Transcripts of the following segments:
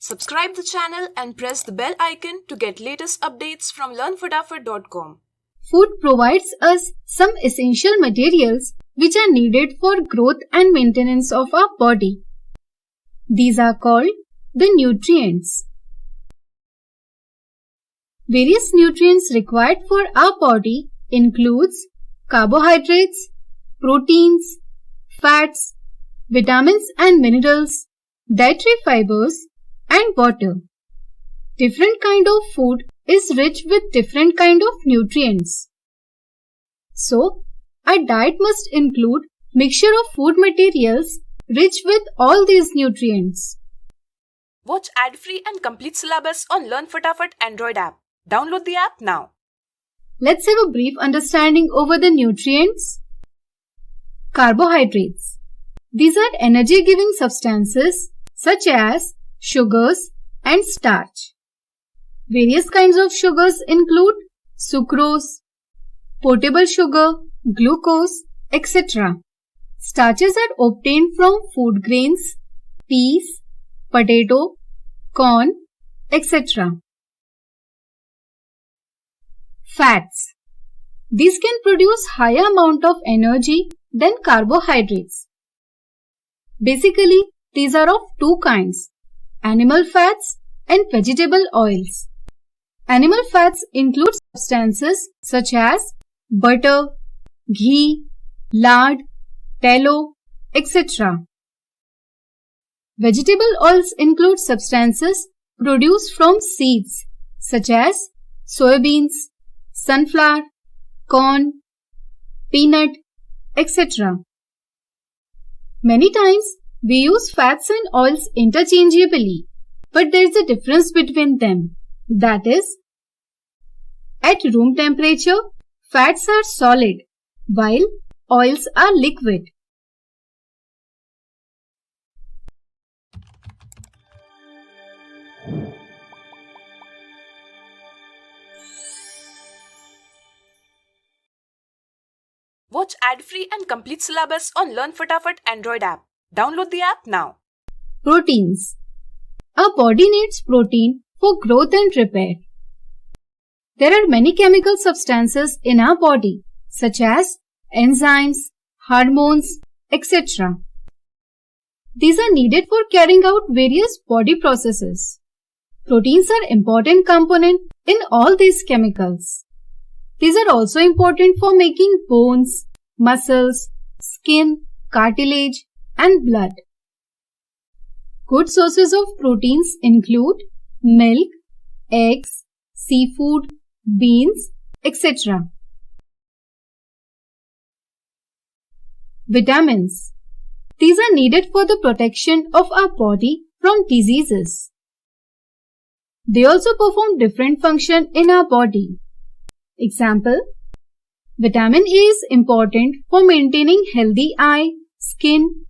Subscribe the channel and press the bell icon to get latest updates from learnfatafat.com. Food provides us some essential materials which are needed for growth and maintenance of our body. These are called the nutrients. Various nutrients required for our body includes carbohydrates, proteins, fats, vitamins and minerals, dietary fibers, and water. Different kind of food is rich with different kind of nutrients. So, our diet must include mixture of food materials rich with all these nutrients. Watch ad-free and complete syllabus on Learn Fatafat Android app. Download the app now. Let's have a brief understanding over the nutrients. Carbohydrates. These are energy-giving substances such as sugars and starch. Various kinds of sugars include sucrose, portable sugar, glucose, etc. Starches are obtained from food grains, peas, potato, corn, etc. Fats. These can produce higher amount of energy than carbohydrates. Basically, these are of two kinds, animal fats and vegetable oils. Animal fats include substances such as butter, ghee, lard, tallow, etc. Vegetable oils include substances produced from seeds such as soybeans, sunflower, corn, peanut, etc. Many times we use fats and oils interchangeably, but there is a difference between them. That is, at room temperature, fats are solid while oils are liquid. Watch ad-free and complete syllabus on Learn Fatafat Android app. Download the app now. Proteins. Our body needs protein for growth and repair. There are many chemical substances in our body such as enzymes, hormones, etc. These are needed for carrying out various body processes. Proteins are important component in all these chemicals. These are also important for making bones, muscles, skin, cartilage, and blood. Good sources of proteins include milk, eggs, seafood, beans, etc. Vitamins. These are needed for the protection of our body from diseases. They also perform different functions in our body. Example, vitamin A is important for maintaining healthy eye, skin.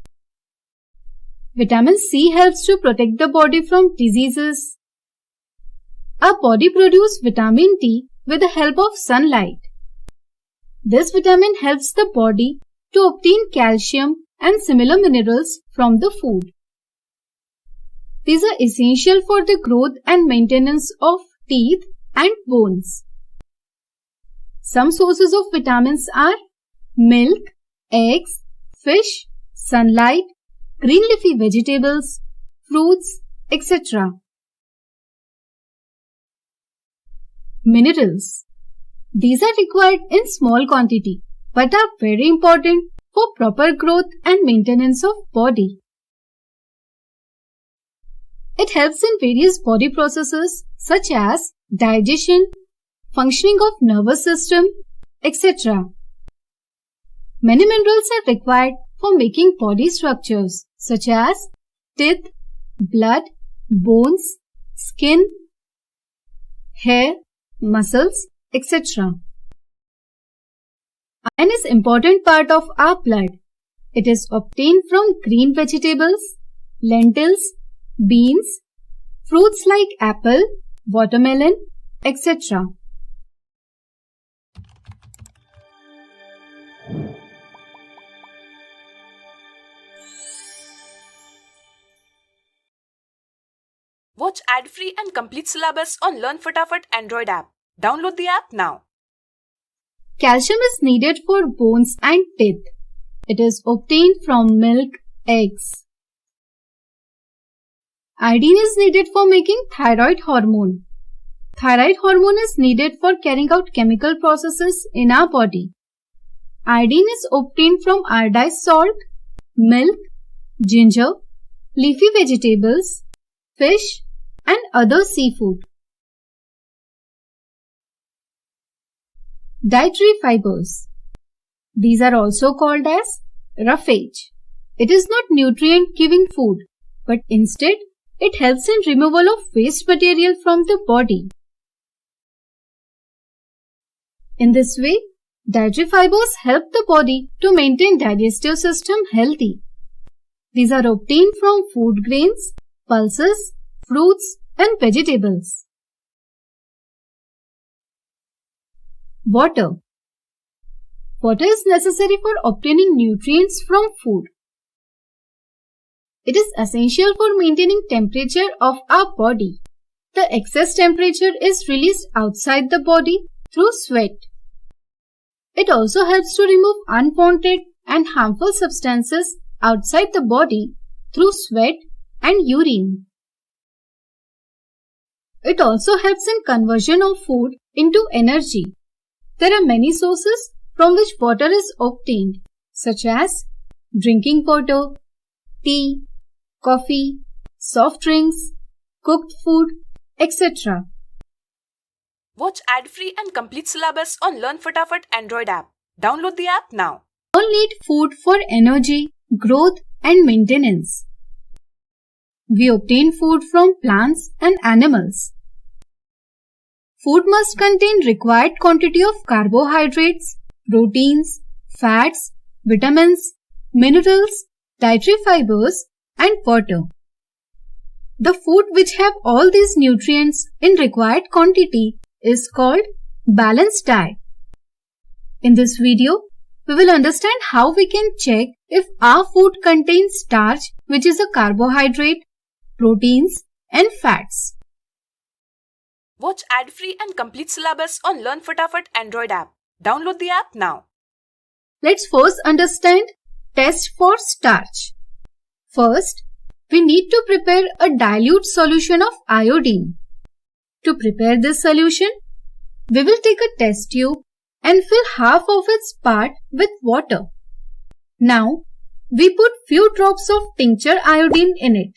Vitamin C helps to protect the body from diseases. Our body produces vitamin D with the help of sunlight. This vitamin helps the body to obtain calcium and similar minerals from the food. These are essential for the growth and maintenance of teeth and bones. Some sources of vitamins are milk, eggs, fish, sunlight, green leafy vegetables, fruits, etc. Minerals. These are required in small quantity but are very important for proper growth and maintenance of body. It helps in various body processes such as digestion, functioning of nervous system, etc. Many minerals are required for making body structures such as teeth, blood, bones, skin, hair, muscles, etc. Iron is an important part of our blood. It is obtained from green vegetables, lentils, beans, fruits like apple, watermelon, etc. Watch ad-free and complete syllabus on Learn Fatafat Android app. Download the app now. Calcium is needed for bones and teeth. It is obtained from milk, eggs. Iodine is needed for making thyroid hormone. Thyroid hormone is needed for carrying out chemical processes in our body. Iodine is obtained from iodized salt, milk, ginger, leafy vegetables, fish, and other seafood. Dietary fibers. These are also called as roughage. It is not nutrient-giving food, but instead it helps in removal of waste material from the body. In this way, dietary fibers help the body to maintain digestive system healthy. These are obtained from food grains, pulses, fruits, and vegetables. Water. Water is necessary for obtaining nutrients from food. It is essential for maintaining temperature of our body. The excess temperature is released outside the body through sweat. It also helps to remove unwanted and harmful substances outside the body through sweat and urine. It also helps in conversion of food into energy. There are many sources from which water is obtained, such as drinking water, tea, coffee, soft drinks, cooked food, etc. Watch ad-free and complete syllabus on Learn Fatafat Android app. Download the app now. We all need food for energy, growth, and maintenance. We obtain food from plants and animals. Food must contain required quantity of carbohydrates, proteins, fats, vitamins, minerals, dietary fibers, and water. The food which have all these nutrients in required quantity is called balanced diet. In this video, we will understand how we can check if our food contains starch, which is a carbohydrate, proteins, and fats. Watch ad-free and complete syllabus on Learn Fatafat Android app. Download the app now. Let's first understand test for starch. First, we need to prepare a dilute solution of iodine. To prepare this solution, we will take a test tube and fill half of its part with water. Now, we put few drops of tincture iodine in it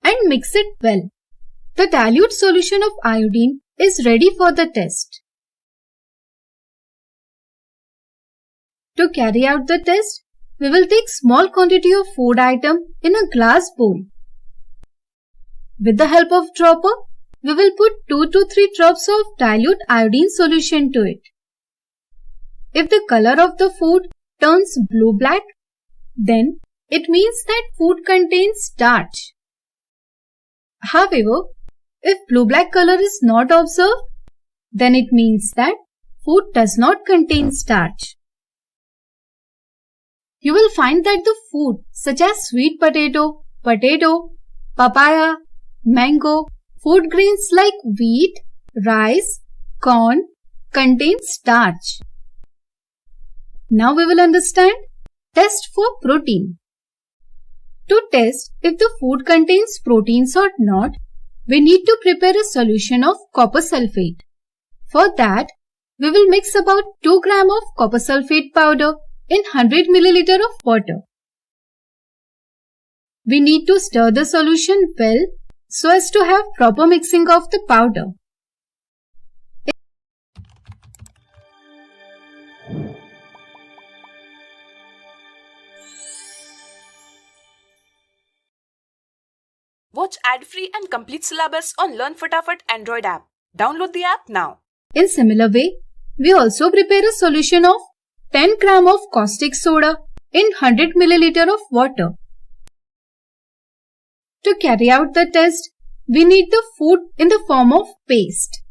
and mix it well. The dilute solution of iodine is ready for the test. To carry out the test, we will take small quantity of food item in a glass bowl. With the help of dropper, we will put 2 to 3 drops of dilute iodine solution to it. If the color of the food turns blue-black, then it means that food contains starch. However, if blue-black color is not observed, then it means that food does not contain starch. You will find that the food such as sweet potato, papaya, mango, food grains like wheat, rice, corn contain starch. Now we will understand test for protein. To test if the food contains proteins or not, we need to prepare a solution of copper sulfate. For that, we will mix about 2 grams of copper sulfate powder in 100 ml of water. We need to stir the solution well so as to have proper mixing of the powder. Watch ad-free and complete syllabus on Learn Fatafat Android app. Download the app now. In similar way, we also prepare a solution of 10 grams of caustic soda in 100 ml of water. To carry out the test, we need the food in the form of paste.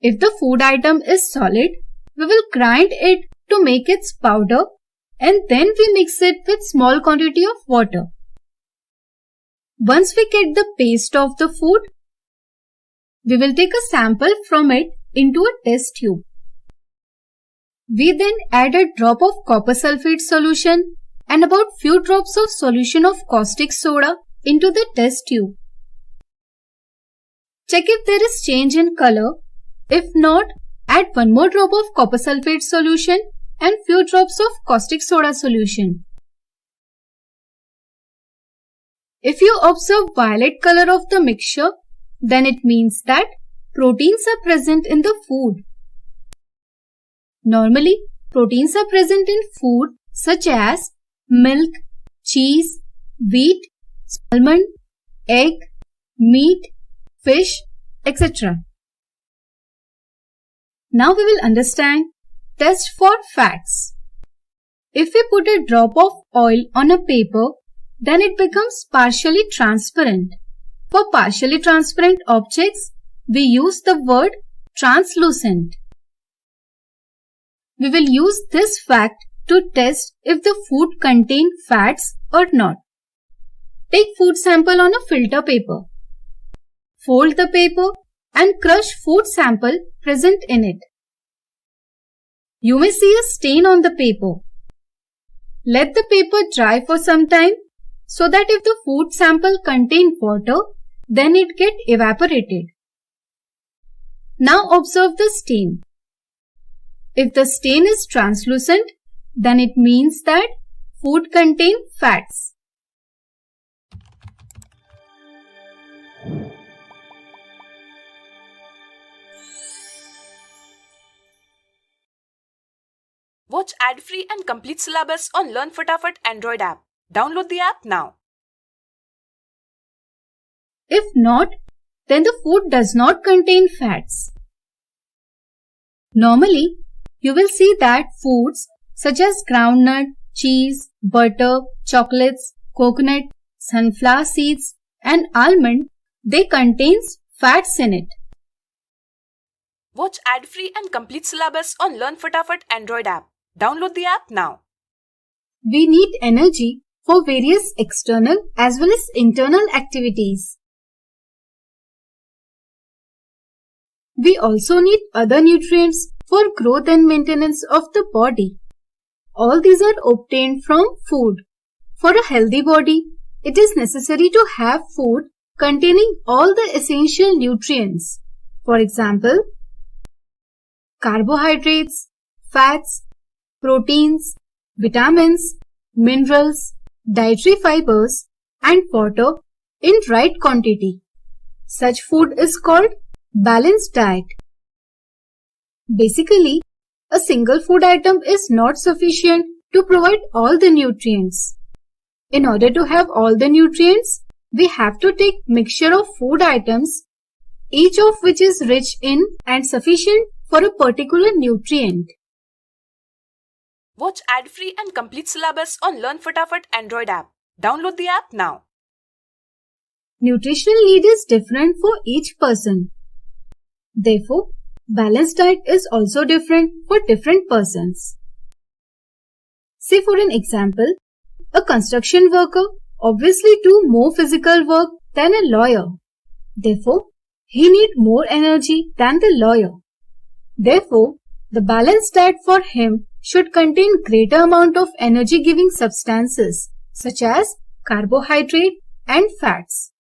If the food item is solid, we will grind it to make its powder and then we mix it with small quantity of water. Once we get the paste of the food, we will take a sample from it into a test tube. We then add a drop of copper sulfate solution and about few drops of solution of caustic soda into the test tube. Check if there is change in color. If not, add one more drop of copper sulfate solution and few drops of caustic soda solution. If you observe violet color of the mixture, then it means that proteins are present in the food. Normally, proteins are present in food such as milk, cheese, wheat, almond, egg, meat, fish, etc. Now we will understand test for fats. If we put a drop of oil on a paper, then it becomes partially transparent. For partially transparent objects, we use the word translucent. We will use this fact to test if the food contains fats or not. Take food sample on a filter paper. Fold the paper and crush food sample present in it. You may see a stain on the paper. Let the paper dry for some time so that if the food sample contains water, then it gets evaporated. Now observe the stain. If the stain is translucent, then it means that food contains fats. Watch ad-free and complete syllabus on Learn Fatafat Android app. Download the app now. If not, then the food does not contain fats. Normally, you will see that foods such as groundnut, cheese, butter, chocolates, coconut, sunflower seeds and almond, they contains fats in it. Watch ad-free and complete syllabus on Learn Fatafat Android app. Download the app now. We need energy for various external as well as internal activities. We also need other nutrients for growth and maintenance of the body. All these are obtained from food. For a healthy body, it is necessary to have food containing all the essential nutrients. For example, carbohydrates, fats, proteins, vitamins, minerals, dietary fibers, and water in right quantity. Such food is called balanced diet. Basically, a single food item is not sufficient to provide all the nutrients. In order to have all the nutrients, we have to take mixture of food items, each of which is rich in and sufficient for a particular nutrient. Watch ad-free and complete syllabus on Learn Fatafat Android app. Download the app now. Nutritional need is different for each person. Therefore, balanced diet is also different for different persons. Say for an example, a construction worker obviously do more physical work than a lawyer. Therefore, he need more energy than the lawyer. Therefore, the balanced diet for him should contain greater amount of energy-giving substances such as carbohydrate and fats.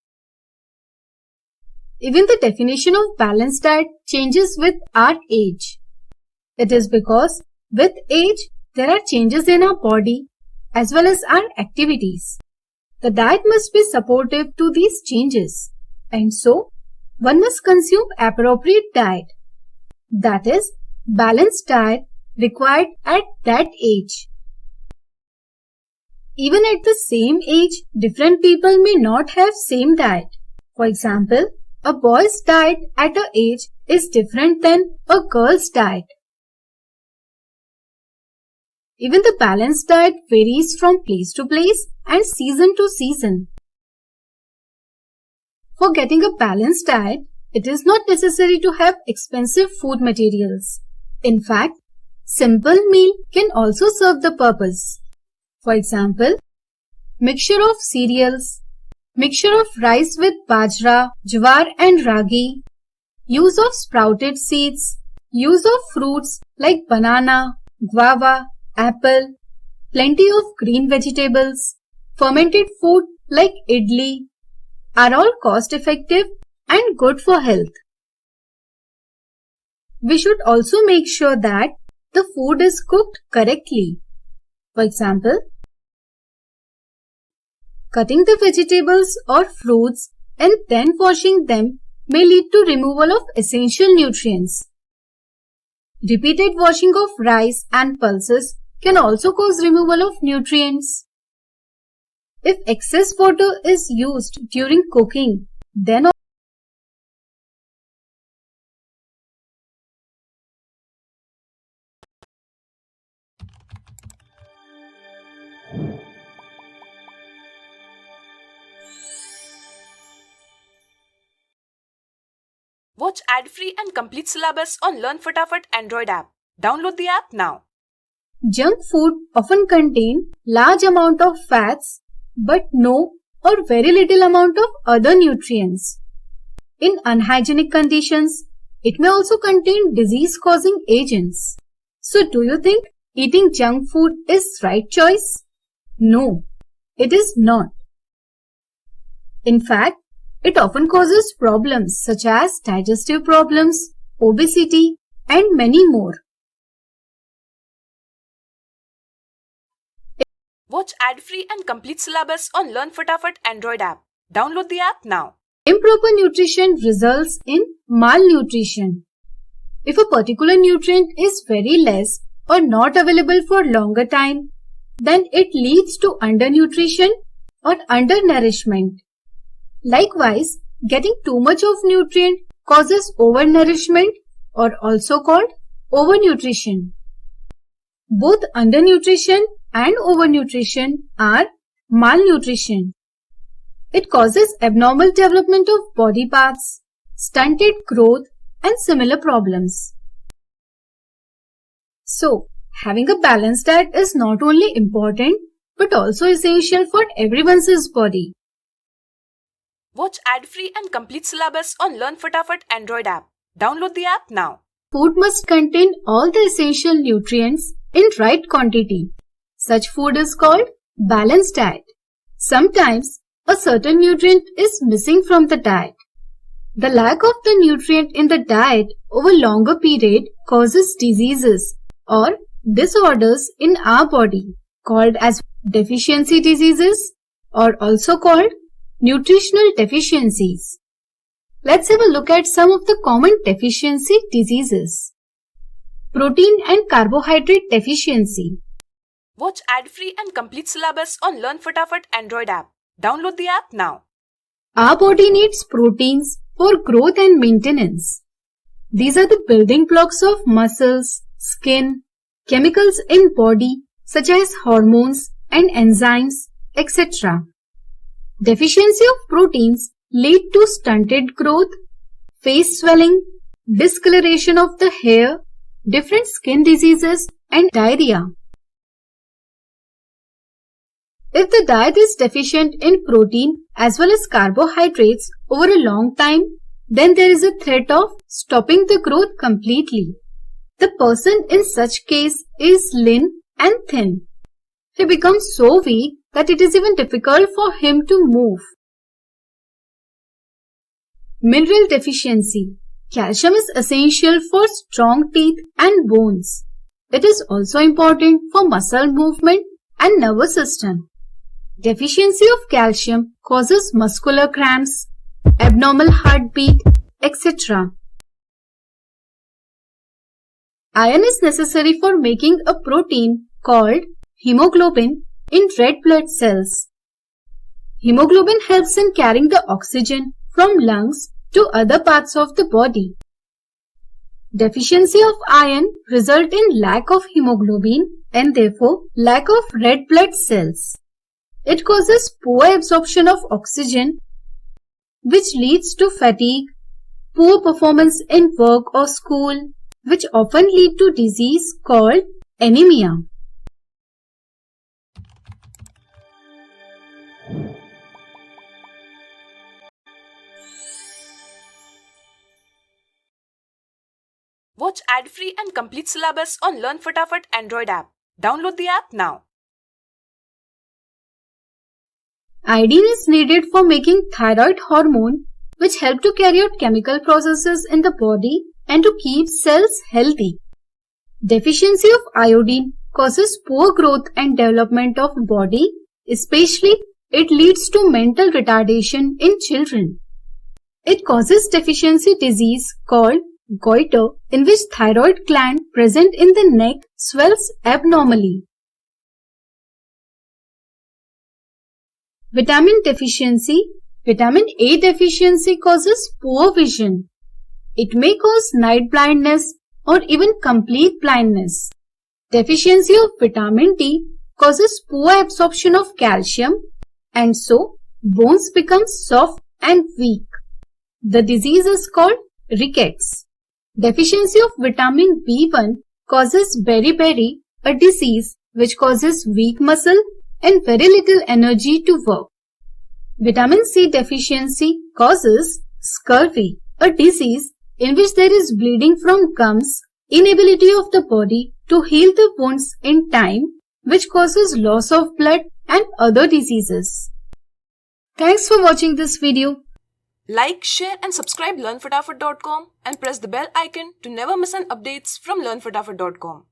Even the definition of balanced diet changes with our age. It is because with age, there are changes in our body as well as our activities. The diet must be supportive to these changes, and so one must consume appropriate diet. That is, balanced diet required at that age. Even at the same age, different people may not have same diet. For example, a boy's diet at an age is different than a girl's diet. Even the balanced diet varies from place to place and season to season. For getting a balanced diet, it is not necessary to have expensive food materials. In fact, simple meal can also serve the purpose. For example, mixture of cereals, mixture of rice with bajra, jawar and ragi, use of sprouted seeds, use of fruits like banana, guava, apple, plenty of green vegetables, fermented food like idli are all cost-effective and good for health. We should also make sure that the food is cooked correctly. For example, cutting the vegetables or fruits and then washing them may lead to removal of essential nutrients. Repeated washing of rice and pulses can also cause removal of nutrients. If excess water is used during cooking, then Watch ad-free and complete syllabus on Learn Fatafat Android app. Download the app now. junk food often contain large amount of fats but no or very little amount of other nutrients. In unhygienic conditions, it may also contain disease-causing agents. So do you think eating junk food is right choice? No, it is not. In fact, it often causes problems such as digestive problems, obesity, and many more. Watch ad-free and complete syllabus on Learn Fatafat Android app. Download the app now. Improper nutrition results in malnutrition. If a particular nutrient is very less or not available for longer time, then it leads to undernutrition or undernourishment. Likewise, getting too much of nutrient causes overnourishment or also called overnutrition. Both undernutrition and overnutrition are malnutrition. It causes abnormal development of body parts, stunted growth, and similar problems. So, having a balanced diet is not only important but also essential for everyone's body. Watch ad-free and complete syllabus on Learn Fatafat Android app. Download the app now. Food must contain all the essential nutrients in right quantity. Such food is called balanced diet. Sometimes a certain nutrient is missing from the diet. The lack of the nutrient in the diet over longer period causes diseases or disorders in our body called as deficiency diseases or also called nutritional deficiencies. Let's have a look at some of the common deficiency diseases. Protein and carbohydrate deficiency. Watch ad-free and complete syllabus on Learn Fatafat Android app. Download the app now. Our body needs proteins for growth and maintenance. These are the building blocks of muscles, skin, chemicals in body such as hormones and enzymes, etc. Deficiency of proteins lead to stunted growth, face swelling, discoloration of the hair, different skin diseases, and diarrhea. If the diet is deficient in protein as well as carbohydrates over a long time, then there is a threat of stopping the growth completely. The person in such case is lean and thin. He becomes so weak that it is even difficult for him to move. Mineral deficiency. Calcium is essential for strong teeth and bones. It is also important for muscle movement and nervous system. Deficiency of calcium causes muscular cramps, abnormal heartbeat, etc. Iron is necessary for making a protein called hemoglobin in red blood cells. Hemoglobin helps in carrying the oxygen from lungs to other parts of the body. Deficiency of iron results in lack of hemoglobin and therefore lack of red blood cells. It causes poor absorption of oxygen, which leads to fatigue, poor performance in work or school, which often lead to disease called anemia. Watch ad-free and complete syllabus on Learn Fatafat Android app. Download the app now. Iodine is needed for making thyroid hormone, which help to carry out chemical processes in the body and to keep cells healthy. Deficiency of iodine causes poor growth and development of body, especially it leads to mental retardation in children. It causes deficiency disease called goiter, in which thyroid gland present in the neck swells abnormally. Vitamin deficiency. Vitamin A deficiency causes poor vision. It may cause night blindness or even complete blindness. Deficiency of vitamin D causes poor absorption of calcium, and so bones become soft and weak. The disease is called rickets. Deficiency of vitamin B1 causes beriberi, a disease which causes weak muscle and very little energy to work. Vitamin C deficiency causes scurvy, a disease in which there is bleeding from gums, inability of the body to heal the wounds in time, which causes loss of blood and other diseases. Thanks for watching this video. Like, share and subscribe learnfatafat.com and press the bell icon to never miss an updates from learnfatafat.com.